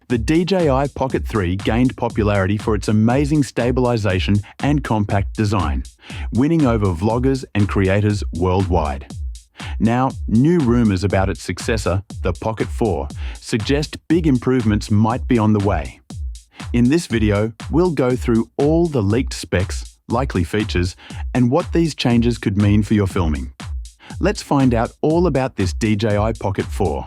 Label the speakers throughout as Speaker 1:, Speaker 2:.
Speaker 1: The DJI Pocket 3 gained popularity for its amazing stabilization and compact design, winning over vloggers and creators worldwide. Now, new rumors about its successor, the Pocket 4, suggest big improvements might be on the way. In this video, we'll go through all the leaked specs, likely features, and what these changes could mean for your filming. Let's find out all about this DJI Pocket 4.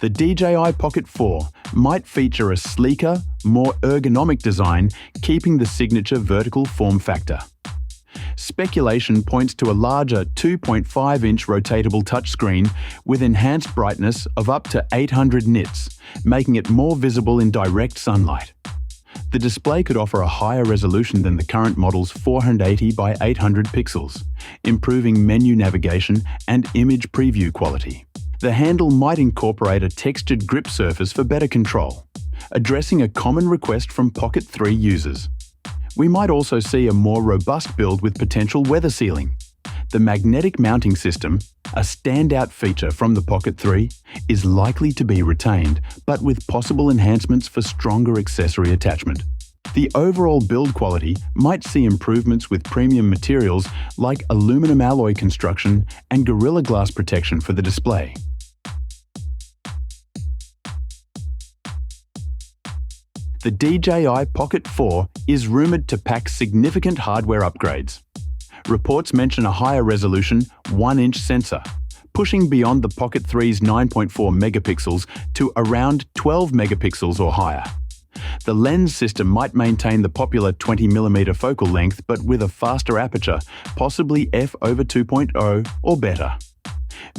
Speaker 1: The DJI Pocket 4 might feature a sleeker, more ergonomic design, keeping the signature vertical form factor. Speculation points to a larger 2.5-inch rotatable touchscreen with enhanced brightness of up to 800 nits, making it more visible in direct sunlight. The display could offer a higher resolution than the current model's 480 by 800 pixels, improving menu navigation and image preview quality. The handle might incorporate a textured grip surface for better control, addressing a common request from Pocket 3 users. We might also see a more robust build with potential weather sealing. The magnetic mounting system, a standout feature from the Pocket 3, is likely to be retained, but with possible enhancements for stronger accessory attachment. The overall build quality might see improvements with premium materials like aluminum alloy construction and Gorilla Glass protection for the display. The DJI Pocket 4 is rumored to pack significant hardware upgrades. Reports mention a higher resolution 1-inch sensor, pushing beyond the Pocket 3's 9.4 megapixels to around 12 megapixels or higher. The lens system might maintain the popular 20mm focal length but with a faster aperture, possibly f/2.0 or better.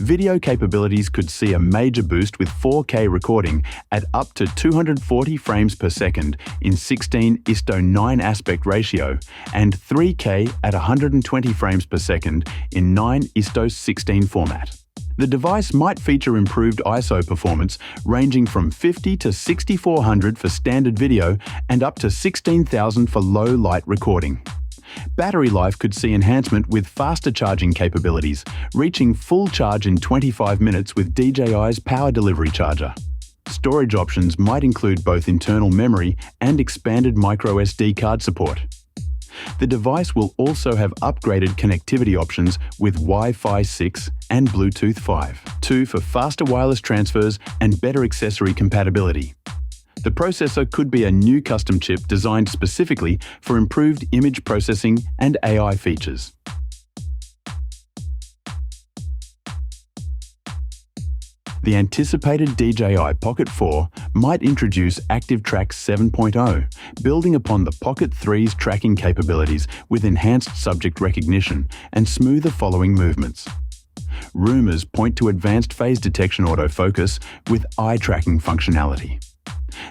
Speaker 1: Video capabilities could see a major boost with 4K recording at up to 240 frames per second in 16:9 aspect ratio and 3K at 120 frames per second in 9:16 format. The device might feature improved ISO performance ranging from 50 to 6400 for standard video and up to 16,000 for low light recording. Battery life could see enhancement with faster charging capabilities, reaching full charge in 25 minutes with DJI's power delivery charger. Storage options might include both internal memory and expanded microSD card support. The device will also have upgraded connectivity options with Wi-Fi 6 and Bluetooth 5.2 for faster wireless transfers and better accessory compatibility. The processor could be a new custom chip designed specifically for improved image processing and AI features. The anticipated DJI Pocket 4 might introduce ActiveTrack 7.0, building upon the Pocket 3's tracking capabilities with enhanced subject recognition and smoother following movements. Rumors point to advanced phase detection autofocus with eye tracking functionality.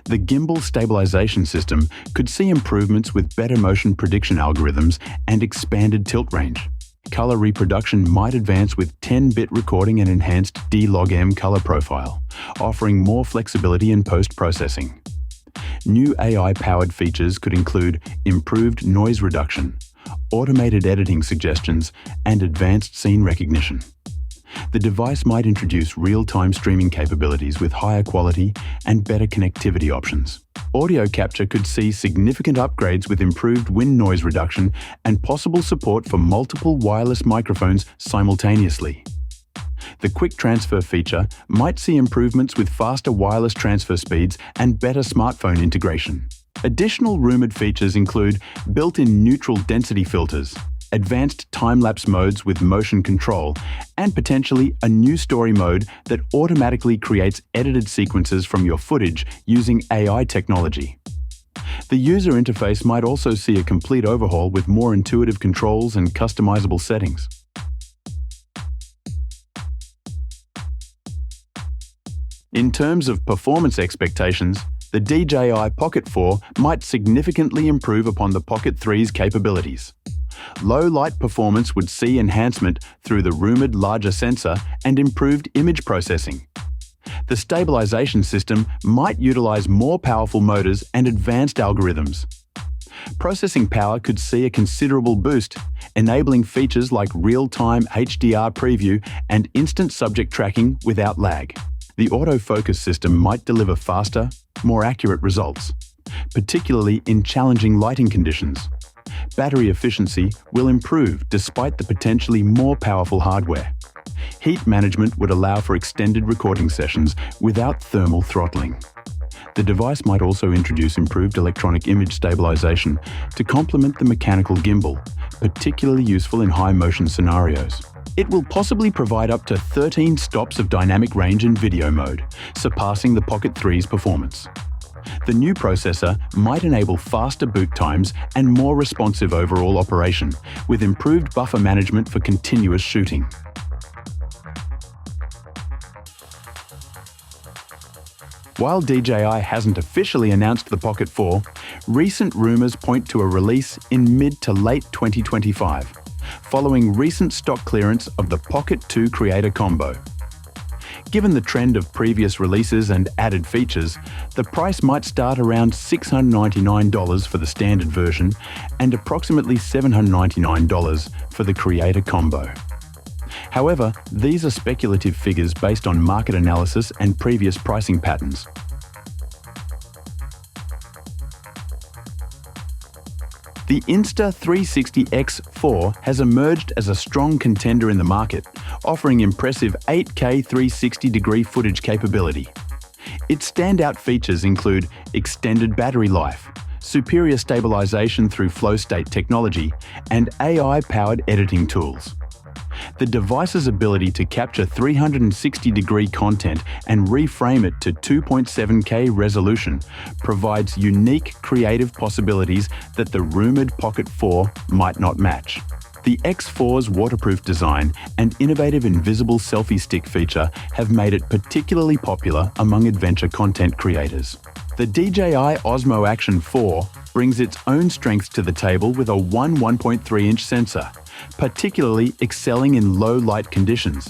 Speaker 1: The gimbal stabilization system could see improvements with better motion prediction algorithms and expanded tilt range. Color reproduction might advance with 10-bit recording and enhanced D-Log-M color profile, offering more flexibility in post-processing. New AI-powered features could include improved noise reduction, automated editing suggestions, and advanced scene recognition. The device might introduce real-time streaming capabilities with higher quality and better connectivity options. Audio capture could see significant upgrades with improved wind noise reduction and possible support for multiple wireless microphones simultaneously. The quick transfer feature might see improvements with faster wireless transfer speeds and better smartphone integration. Additional rumored features include built-in neutral density filters, advanced time-lapse modes with motion control, and potentially a new story mode that automatically creates edited sequences from your footage using AI technology. The user interface might also see a complete overhaul with more intuitive controls and customizable settings. In terms of performance expectations, the DJI Pocket 4 might significantly improve upon the Pocket 3's capabilities. Low light performance would see enhancement through the rumored larger sensor and improved image processing. The The stabilization system might utilize more powerful motors and advanced algorithms. Processing power could see a considerable boost, enabling features like real-time HDR preview and instant subject tracking without lag. The autofocus system might deliver faster, more accurate results, particularly in challenging lighting conditions. Battery efficiency will improve despite the potentially more powerful hardware. Heat management would allow for extended recording sessions without thermal throttling. The device might also introduce improved electronic image stabilization to complement the mechanical gimbal, particularly useful in high-motion scenarios. It will possibly provide up to 13 stops of dynamic range in video mode, surpassing the Pocket 3's performance. The new processor might enable faster boot times and more responsive overall operation, with improved buffer management for continuous shooting. While DJI hasn't officially announced the Pocket 4, recent rumors point to a release in mid to late 2025, following recent stock clearance of the Pocket 2 Creator Combo. Given the trend of previous releases and added features, the price might start around $699 for the standard version and approximately $799 for the Creator Combo. However, these are speculative figures based on market analysis and previous pricing patterns. The Insta360X4 has emerged as a strong contender in the market, offering impressive 8K 360-degree footage capability. Its standout features include extended battery life, superior stabilization through flow state technology, and AI-powered editing tools. The device's ability to capture 360-degree content and reframe it to 2.7K resolution provides unique creative possibilities that the rumored Pocket 4 might not match. The X4's waterproof design and innovative invisible selfie stick feature have made it particularly popular among adventure content creators. The DJI Osmo Action 4 brings its own strengths to the table with a 1.3-inch sensor, particularly excelling in low light conditions.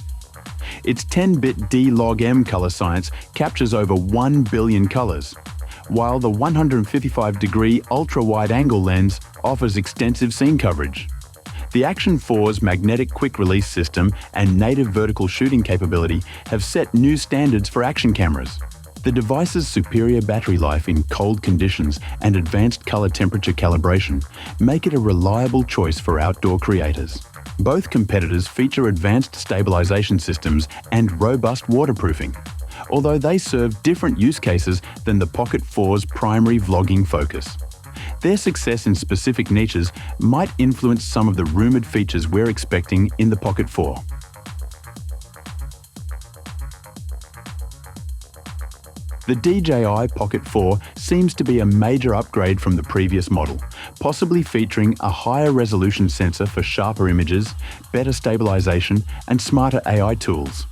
Speaker 1: Its 10-bit D-Log-M color science captures over 1 billion colors, while the 155-degree ultra-wide-angle lens offers extensive scene coverage. The Action 4's magnetic quick-release system and native vertical shooting capability have set new standards for action cameras. The device's superior battery life in cold conditions and advanced color temperature calibration make it a reliable choice for outdoor creators. Both competitors feature advanced stabilization systems and robust waterproofing, although they serve different use cases than the Pocket 4's primary vlogging focus. Their success in specific niches might influence some of the rumored features we're expecting in the Pocket 4. The DJI Pocket 4 seems to be a major upgrade from the previous model, possibly featuring a higher resolution sensor for sharper images, better stabilization, and smarter AI tools.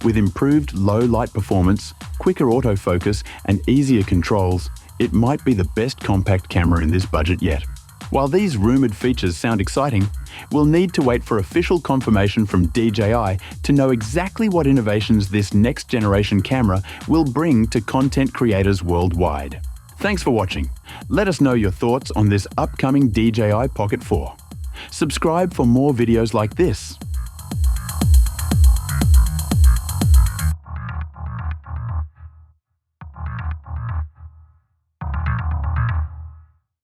Speaker 1: With improved low light performance, quicker autofocus, and easier controls, it might be the best compact camera in this budget yet. While these rumored features sound exciting, we'll need to wait for official confirmation from DJI to know exactly what innovations this next-generation camera will bring to content creators worldwide. Thanks for watching. Let us know your thoughts on this upcoming DJI Pocket 4. Subscribe for more videos like this.